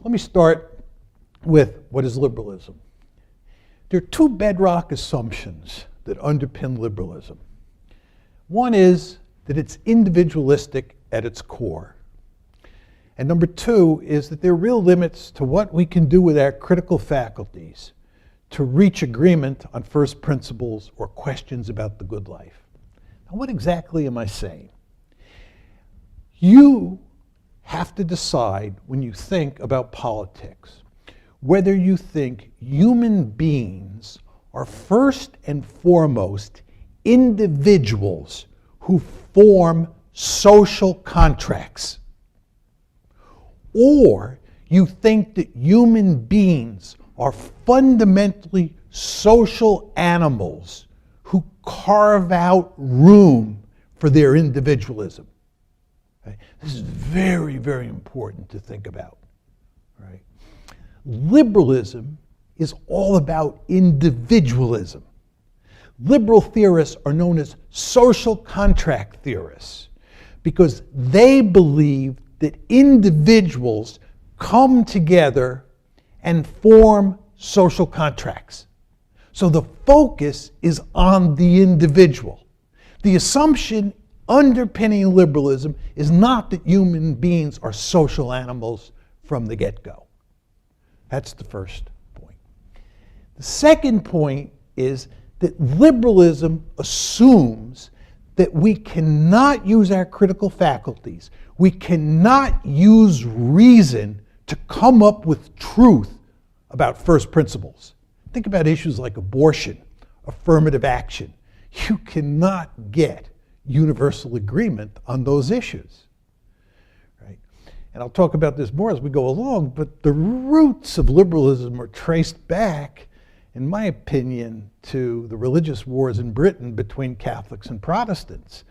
Let me start with what is liberalism. There are two bedrock assumptions that underpin liberalism. One is that it's individualistic at its core. And number two is that there are real limits to what we can do with our critical faculties to reach agreement on first principles or questions about the good life. Now, what exactly am I saying? You have to decide when you think about politics whether you think human beings are first and foremost individuals who form social contracts, or you think that human beings are fundamentally social animals who carve out room for their individualism. Okay? This is very, very important to think about. Right? Liberalism is all about individualism. Liberal theorists are known as social contract theorists because they believe that individuals come together and form social contracts. So the focus is on the individual. The assumption underpinning liberalism is not that human beings are social animals from the get-go. That's the first point. The second point is that liberalism assumes that we cannot use our critical faculties. We cannot use reason to come up with truth about first principles. Think about issues like abortion, affirmative action. You cannot get universal agreement on those issues. Right? And I'll talk about this more as we go along, but the roots of liberalism are traced back, in my opinion, to the religious wars in Britain between Catholics and Protestants.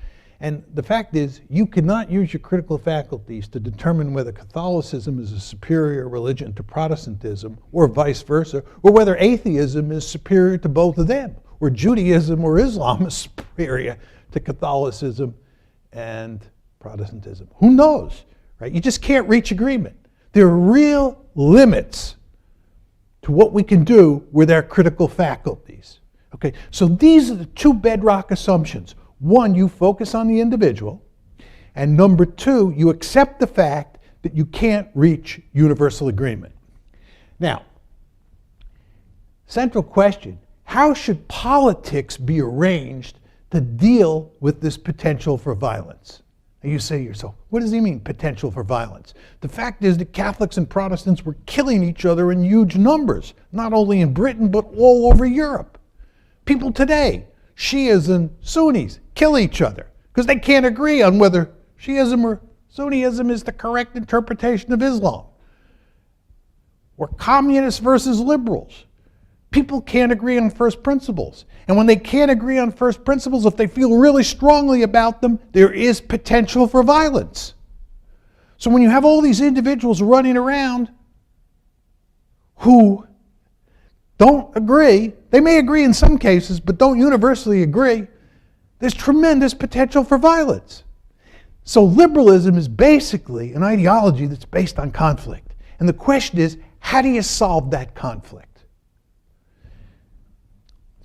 And the fact is, you cannot use your critical faculties to determine whether Catholicism is a superior religion to Protestantism, or vice versa, or whether atheism is superior to both of them, or Judaism or Islam is superior to Catholicism and Protestantism. Who knows, right? You just can't reach agreement. There are real limits to what we can do with our critical faculties. Okay, so these are the two bedrock assumptions. One, you focus on the individual, and number two, you accept the fact that you can't reach universal agreement. Now, central question, how should politics be arranged to deal with this potential for violence? And you say to yourself, what does he mean, potential for violence? The fact is that Catholics and Protestants were killing each other in huge numbers, not only in Britain, but all over Europe. People today, Shias and Sunnis, kill each other because they can't agree on whether Shiism or Sunnism is the correct interpretation of Islam. Or communists versus liberals. People can't agree on first principles. And when they can't agree on first principles, if they feel really strongly about them, there is potential for violence. So when you have all these individuals running around who don't agree, they may agree in some cases, but don't universally agree, there's tremendous potential for violence. So liberalism is basically an ideology that's based on conflict. And the question is, how do you solve that conflict?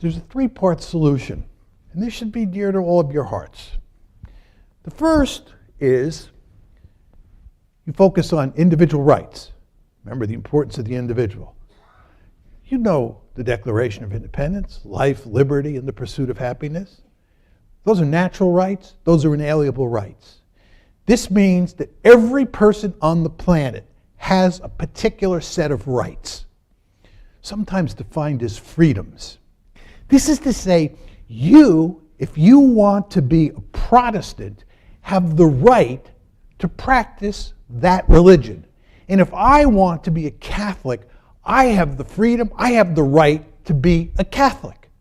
There's a three-part solution, and this should be dear to all of your hearts. The first is you focus on individual rights. Remember the importance of the individual. You know the Declaration of Independence, life, liberty, and the pursuit of happiness. Those are natural rights. Those are inalienable rights. This means that every person on the planet has a particular set of rights, sometimes defined as freedoms. This is to say, you, if you want to be a Protestant, have the right to practice that religion. And if I want to be a Catholic, I have the freedom, I have the right to be a Catholic.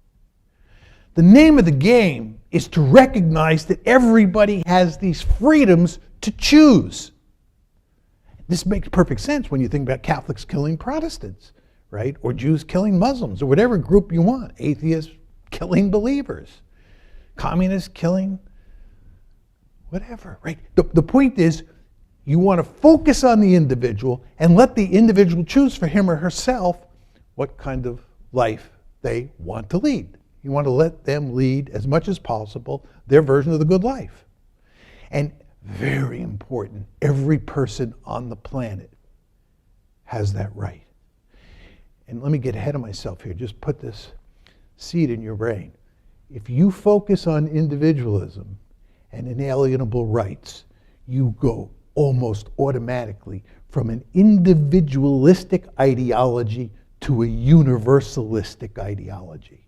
The name of the game is to recognize that everybody has these freedoms to choose. This makes perfect sense when you think about Catholics killing Protestants, right? Or Jews killing Muslims, or whatever group you want. Atheists killing believers. Communists killing whatever, right? The point is, You want to focus on the individual and let the individual choose for him or herself what kind of life they want to lead. You want to let them lead as much as possible their version of the good life. And very important, every person on the planet has that right. And let me get ahead of myself here. Just put this seed in your brain. If you focus on individualism and inalienable rights, you go almost automatically from an individualistic ideology to a universalistic ideology,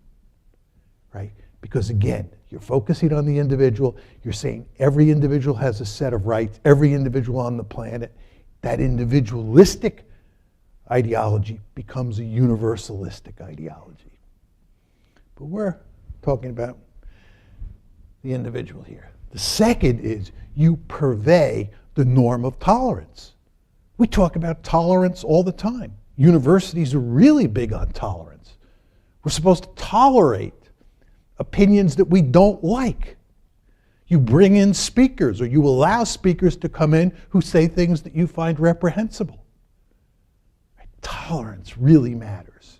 right? Because again, you're focusing on the individual, you're saying every individual has a set of rights, every individual on the planet. That individualistic ideology becomes a universalistic ideology. But we're talking about the individual here. The second is you purvey the norm of tolerance. We talk about tolerance all the time. Universities are really big on tolerance. We're supposed to tolerate opinions that we don't like. You bring in speakers, or you allow speakers to come in who say things that you find reprehensible. Tolerance really matters.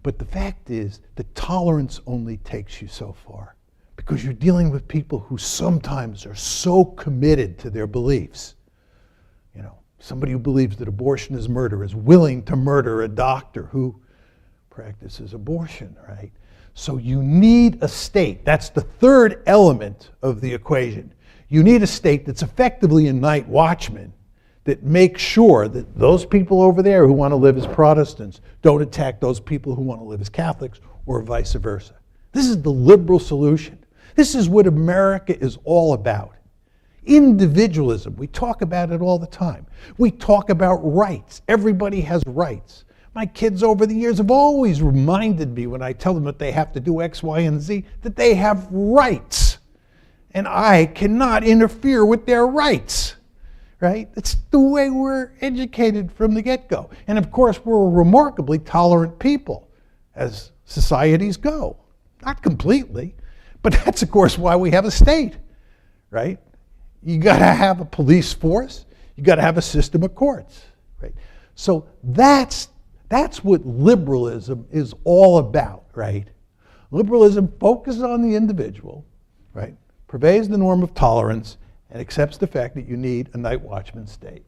But the fact is that tolerance only takes you so far, because you're dealing with people who sometimes are so committed to their beliefs. You know, somebody who believes that abortion is murder is willing to murder a doctor who practices abortion, right? So you need a state. That's the third element of the equation. You need a state that's effectively a night watchman that makes sure that those people over there who want to live as Protestants don't attack those people who want to live as Catholics, or vice versa. This is the liberal solution. This is what America is all about. Individualism, we talk about it all the time. We talk about rights. Everybody has rights. My kids over the years have always reminded me when I tell them that they have to do X, Y, and Z, that they have rights. And I cannot interfere with their rights, right? It's the way we're educated from the get-go. And of course, we're a remarkably tolerant people as societies go. Not completely, but that's of course why we have a state, right? You gotta have a police force, you gotta have a system of courts, right? So that's what liberalism is all about, right? Liberalism focuses on the individual, right? Purveys the norm of tolerance and accepts the fact that you need a night watchman state.